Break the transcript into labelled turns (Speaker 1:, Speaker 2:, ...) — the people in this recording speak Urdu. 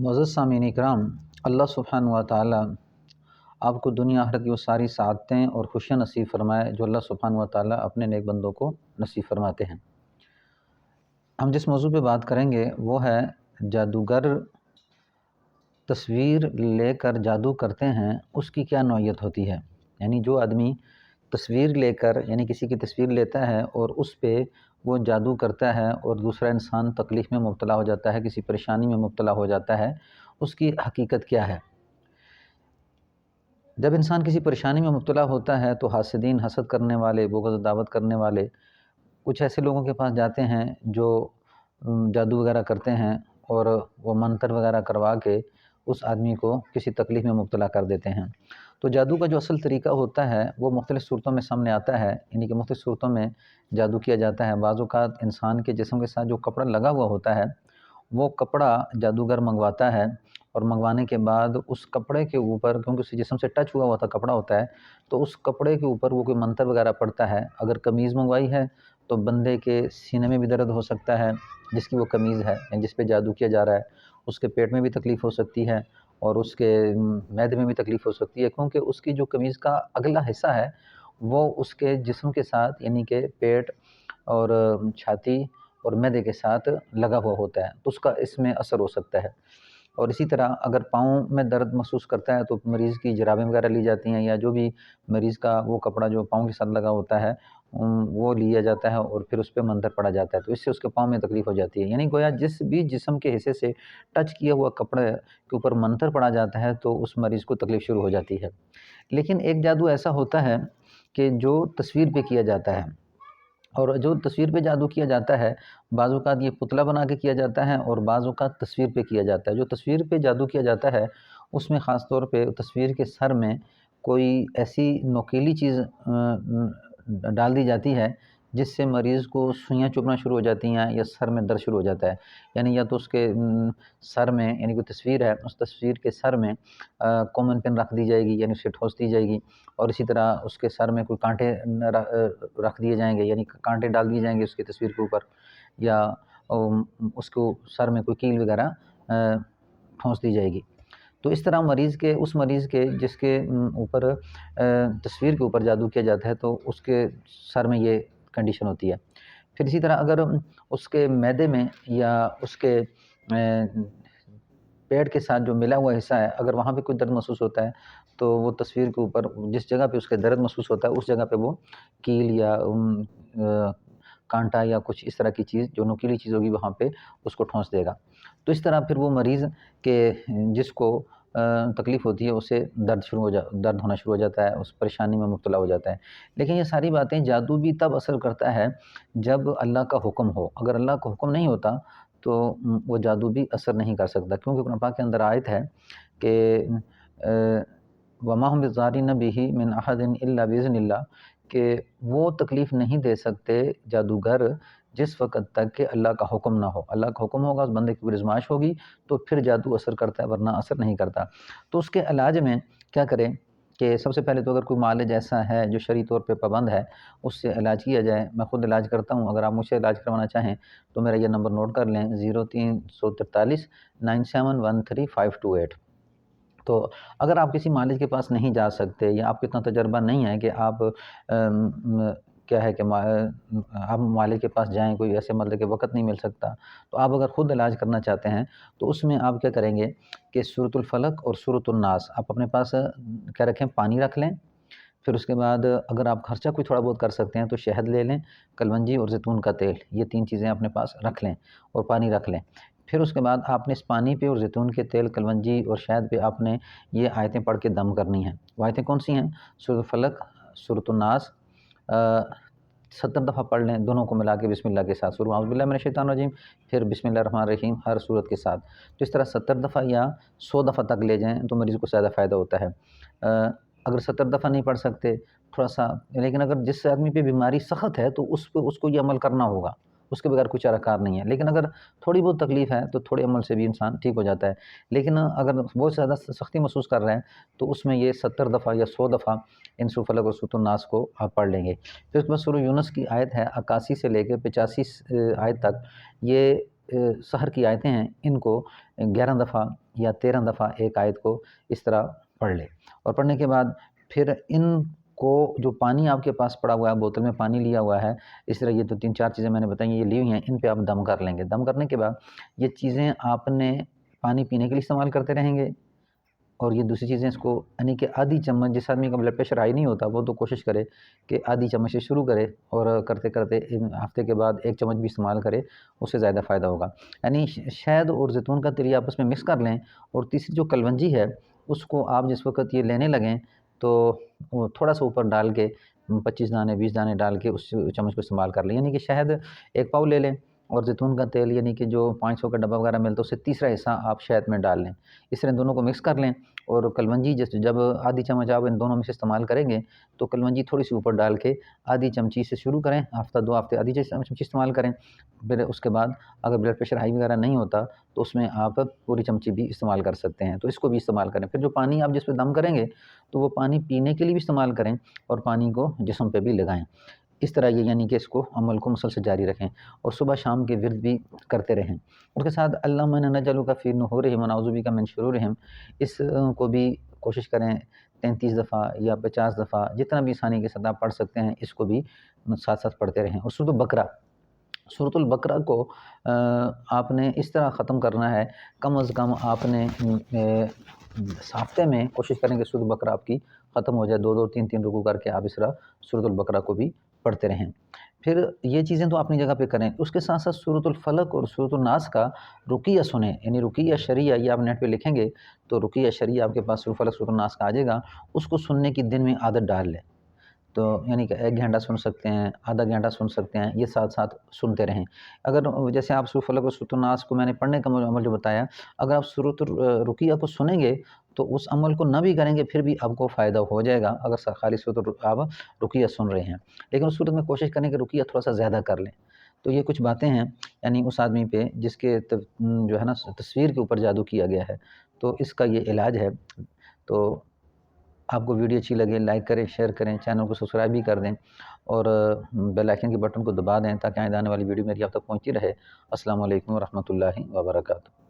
Speaker 1: معزز سامعین اکرام، اللہ سبحانہ و تعالیٰ آپ کو دنیا آخرت کی وہ ساری سعادتیں اور خوشیاں نصیب فرمائے جو اللہ سبحانہ و تعالیٰ اپنے نیک بندوں کو نصیب فرماتے ہیں۔ ہم جس موضوع پہ بات کریں گے وہ ہے جادوگر تصویر لے کر جادو کرتے ہیں، اس کی کیا نوعیت ہوتی ہے۔ یعنی جو آدمی تصویر لے کر یعنی کسی کی تصویر لیتا ہے اور اس پہ وہ جادو کرتا ہے اور دوسرا انسان تکلیف میں مبتلا ہو جاتا ہے، کسی پریشانی میں مبتلا ہو جاتا ہے، اس کی حقیقت کیا ہے۔ جب انسان کسی پریشانی میں مبتلا ہوتا ہے تو حاسدین، حسد کرنے والے، بغض دعوت کرنے والے کچھ ایسے لوگوں کے پاس جاتے ہیں جو جادو وغیرہ کرتے ہیں اور وہ منتر وغیرہ کروا کے اس آدمی کو کسی تکلیف میں مبتلا کر دیتے ہیں۔ تو جادو کا جو اصل طریقہ ہوتا ہے وہ مختلف صورتوں میں سامنے آتا ہے، یعنی کہ مختلف صورتوں میں جادو کیا جاتا ہے۔ بعض اوقات انسان کے جسم کے ساتھ جو کپڑا لگا ہوا ہوتا ہے وہ کپڑا جادوگر منگواتا ہے، اور منگوانے کے بعد اس کپڑے کے اوپر، کیونکہ اس جسم سے ٹچ ہوا تھا کپڑا ہوتا ہے، تو اس کپڑے کے اوپر وہ کوئی منتر وغیرہ پڑتا ہے۔ اگر قمیض منگوائی ہے تو بندے کے سینے میں بھی درد ہو سکتا ہے جس کی وہ قمیض ہے، یعنی جس پہ جادو کیا جا رہا ہے، اس کے پیٹ میں بھی تکلیف ہو سکتی ہے اور اس کے معدے میں بھی تکلیف ہو سکتی ہے، کیونکہ اس کی جو قمیض کا اگلا حصہ ہے وہ اس کے جسم کے ساتھ یعنی کہ پیٹ اور چھاتی اور معدے کے ساتھ لگا ہوا ہوتا ہے، تو اس کا اس میں اثر ہو سکتا ہے۔ اور اسی طرح اگر پاؤں میں درد محسوس کرتا ہے تو مریض کی جرابیں وغیرہ لی جاتی ہیں، یا جو بھی مریض کا وہ کپڑا جو پاؤں کے ساتھ لگا ہوتا ہے وہ لیا جاتا ہے اور پھر اس پہ منتر پڑا جاتا ہے، تو اس سے اس کے پاؤں میں تکلیف ہو جاتی ہے۔ یعنی گویا جس بھی جسم کے حصے سے ٹچ کیا ہوا کپڑے کے اوپر منتر پڑا جاتا ہے تو اس مریض کو تکلیف شروع ہو جاتی ہے۔ لیکن ایک جادو ایسا ہوتا ہے کہ جو تصویر پہ کیا جاتا ہے، اور جو تصویر پہ جادو کیا جاتا ہے بعض اوقات یہ پتلا بنا کے کیا جاتا ہے اور بعض اوقات تصویر پہ کیا جاتا ہے۔ جو تصویر پہ جادو کیا جاتا ہے اس میں خاص طور پہ تصویر کے سر میں کوئی ایسی نوکیلی چیز ڈال دی جاتی ہے جس سے مریض کو سوئیاں چبھنا شروع ہو جاتی ہیں یا سر میں درد شروع ہو جاتا ہے۔ یعنی یا تو اس کے سر میں، یعنی کوئی تصویر ہے اس تصویر کے سر میں کومن پن رکھ دی جائے گی، یعنی اسے ٹھوس دی جائے گی، اور اسی طرح اس کے سر میں کوئی کانٹے رکھ دیے جائیں گے، یعنی کانٹے ڈال دیے جائیں گے اس کی تصویر کے اوپر، یا اس کو سر میں کوئی کیل وغیرہ ٹھونس دی جائے گی۔ تو اس طرح اس مریض کے جس کے اوپر تصویر کے اوپر جادو کیا جاتا ہے تو اس کے سر میں یہ کنڈیشن ہوتی ہے۔ پھر اسی طرح اگر اس کے معدے میں یا اس کے پیٹ کے ساتھ جو ملا ہوا حصہ ہے اگر وہاں پہ کوئی درد محسوس ہوتا ہے تو وہ تصویر کے اوپر جس جگہ پہ اس کے درد محسوس ہوتا ہے اس جگہ پہ وہ کیل یا کانٹا یا کچھ اس طرح کی چیز جو نوکیلی چیز ہوگی وہاں پہ اس کو ٹھونس دے گا۔ تو اس طرح پھر وہ مریض کے جس کو تکلیف ہوتی ہے اسے درد ہونا شروع ہو جاتا ہے، اس پریشانی میں مبتلا ہو جاتا ہے۔ لیکن یہ ساری باتیں، جادو بھی تب اثر کرتا ہے جب اللہ کا حکم ہو۔ اگر اللہ کا حکم نہیں ہوتا تو وہ جادو بھی اثر نہیں کر سکتا، کیونکہ قرآن پاک کے اندر آیت ہے کہ وَمَا هُمْ بِضَارِّينَ بِهِ مِنْ أَحَدٍ إِلَّا بِإِذْنِ اللَّهِ، کہ وہ تکلیف نہیں دے سکتے جادوگر جس وقت تک کہ اللہ کا حکم نہ ہو۔ اللہ کا حکم ہوگا، اس بندے کی آزمائش ہوگی تو پھر جادو اثر کرتا ہے، ورنہ اثر نہیں کرتا۔ تو اس کے علاج میں کیا کریں کہ سب سے پہلے تو اگر کوئی معالج ایسا ہے جو شرعی طور پہ پابند ہے اس سے علاج کیا جائے۔ میں خود علاج کرتا ہوں، اگر آپ مجھ سے علاج کروانا چاہیں تو میرا یہ نمبر نوٹ کر لیں، 0343 9713 528۔ تو اگر آپ کسی معالج کے پاس نہیں جا سکتے یا آپ کو اتنا تجربہ نہیں ہے کہ آپ کیا ہے کہ آپ معالج کے پاس جائیں، کوئی ایسے مطلب کہ وقت نہیں مل سکتا، تو آپ اگر خود علاج کرنا چاہتے ہیں تو اس میں آپ کیا کریں گے کہ سورۃ الفلق اور سورۃ الناس آپ اپنے پاس کیا رکھیں، پانی رکھ لیں۔ پھر اس کے بعد اگر آپ خرچہ کوئی تھوڑا بہت کر سکتے ہیں تو شہد لے لیں، کلونجی اور زیتون کا تیل، یہ 3 چیزیں اپنے پاس رکھ لیں اور پانی رکھ لیں۔ پھر اس کے بعد آپ نے اس پانی پہ اور زیتون کے تیل، کلونجی اور شہد پہ آپ نے یہ آیتیں پڑھ کے دم کرنی ہیں۔ وہ آیتیں کون سی ہیں؟ سورۃ الفلق، سورۃ الناس 70 دفعہ پڑھ لیں، دونوں کو ملا کے بسم اللہ کے ساتھ، اعوذ باللہ من الشیطان الرجیم، پھر بسم اللہ الرحمن الرحیم ہر سورت کے ساتھ۔ تو اس طرح 70 دفعہ یا 100 دفعہ تک لے جائیں تو مریض کو زیادہ فائدہ ہوتا ہے۔ اگر 70 دفعہ نہیں پڑھ سکتے تھوڑا سا، لیکن اگر جس آدمی پہ بیماری سخت ہے تو اس کو یہ عمل کرنا ہوگا، اس کے بغیر کوئی چارہ کار نہیں ہے۔ لیکن اگر تھوڑی بہت تکلیف ہے تو تھوڑے عمل سے بھی انسان ٹھیک ہو جاتا ہے۔ لیکن اگر بہت زیادہ سختی محسوس کر رہے ہیں تو اس میں یہ 70 دفعہ یا 100 دفعہ ان سورۃ الفلق اور سورۃ الناس کو آپ پڑھ لیں گے۔ پھر اس کے بعد سورۃ یونس کی آیت ہے 81 سے لے کے 85 آیت تک، یہ سحر کی آیتیں ہیں ان کو 11 دفعہ یا 13 دفعہ ایک آیت کو اس طرح پڑھ لے، اور پڑھنے کے بعد پھر ان کو جو پانی آپ کے پاس پڑا ہوا ہے، بوتل میں پانی لیا ہوا ہے، اس طرح یہ تو 3-4 چیزیں میں نے بتائی یہ لی ہوئی ہیں، ان پہ آپ دم کر لیں گے۔ دم کرنے کے بعد یہ چیزیں آپ نے پانی پینے کے لیے استعمال کرتے رہیں گے، اور یہ دوسری چیزیں اس کو یعنی کہ آدھی چمچ، جس آدمی کا بلڈ پریشر ہائی نہیں ہوتا وہ تو کوشش کرے کہ آدھی چمچ سے شروع کرے، اور کرتے کرتے ہفتے کے بعد 1 چمچ بھی استعمال کرے، اس سے زیادہ فائدہ ہوگا۔ یعنی شہد اور زیتون کا تیل آپس میں مکس کر لیں، اور تیسری جو کلونجی ہے اس کو آپ جس وقت یہ لینے لگیں تو وہ تھوڑا سا اوپر ڈال کے 25 دانے 20 دانے ڈال کے اس چمچ کو استعمال کر لیں، یعنی کہ شہد 1 پاؤ لے لیں، اور زیتون کا تیل یعنی کہ جو 500 کا ڈبہ وغیرہ ملتا ہے اس سے تیسرا حصہ آپ شہد میں ڈال لیں، اس طرح دونوں کو مکس کر لیں، اور کلونجی جب آدھی چمچ آپ ان دونوں میں سے استعمال کریں گے تو کلونجی تھوڑی سی اوپر ڈال کے آدھی چمچی سے شروع کریں، ہفتہ 2 ہفتے آدھی چمچی استعمال کریں، پھر اس کے بعد اگر بلڈ پریشر ہائی وغیرہ نہیں ہوتا تو اس میں آپ پوری چمچی بھی استعمال کر سکتے ہیں، تو اس کو بھی استعمال کریں۔ پھر جو پانی آپ جس پہ دم کریں گے تو وہ پانی پینے کے لیے بھی استعمال کریں، اور پانی کو جسم پہ بھی لگائیں، اس طرح یہ یعنی کہ اس کو عمل کو مسلسل جاری رکھیں، اور صبح شام کے ورد بھی کرتے رہیں۔ اس کے ساتھ اللہم انا نجعلک فی نحورہم ونعوذ بک من شرورہم، اس کو بھی کوشش کریں 33 دفعہ یا 50 دفعہ جتنا بھی آسانی کے ساتھ آپ پڑھ سکتے ہیں، اس کو بھی ساتھ ساتھ پڑھتے رہیں۔ اور سورۃ البقرہ کو آپ نے اس طرح ختم کرنا ہے، کم از کم آپ نے ہفتے میں کوشش کریں کہ سورۃ البقرہ آپ کی ختم ہو جائے، 2 3 رکوع کر کے آپ اس طرح سورۃ البقرہ کو بھی پڑھتے رہیں۔ پھر یہ چیزیں تو اپنی جگہ پہ کریں، اس کے ساتھ ساتھ سورۃ الفلق اور سورۃ الناس کا رقیہ سنیں، یعنی رقیہ شرعیہ، یہ آپ نیٹ پہ لکھیں گے تو رقیہ شرعیہ آپ کے پاس سورۃ الفلق سورۃ الناس کا آ جائے گا، اس کو سننے کی دن میں عادت ڈال لیں، تو یعنی کہ 1 گھنٹہ سن سکتے ہیں، آدھا گھنٹہ سن سکتے ہیں، یہ ساتھ ساتھ سنتے رہیں۔ اگر جیسے آپ سورۃ الفلق اور سورۃ الناس کو میں نے پڑھنے کا عمل جو بتایا، اگر آپ سورۃ رقیہ کو سنیں گے تو اس عمل کو نہ بھی کریں گے پھر بھی آپ کو فائدہ ہو جائے گا، اگر خالی سورۃ آپ رقیہ سن رہے ہیں، لیکن اس صورت میں کوشش کریں کہ رقیہ تھوڑا سا زیادہ کر لیں۔ تو یہ کچھ باتیں ہیں یعنی اس آدمی پہ جس کے جو ہے نا تصویر کے اوپر جادو کیا گیا ہے، تو اس کا یہ علاج ہے۔ تو آپ کو ویڈیو اچھی لگے لائک کریں، شیئر کریں، چینل کو سبسکرائب بھی کر دیں، اور بیل آئیکن کے بٹن کو دبا دیں تاکہ آنے والی ویڈیو میری آپ تک پہنچتی رہے۔ السلام علیکم ورحمۃ اللہ وبرکاتہ۔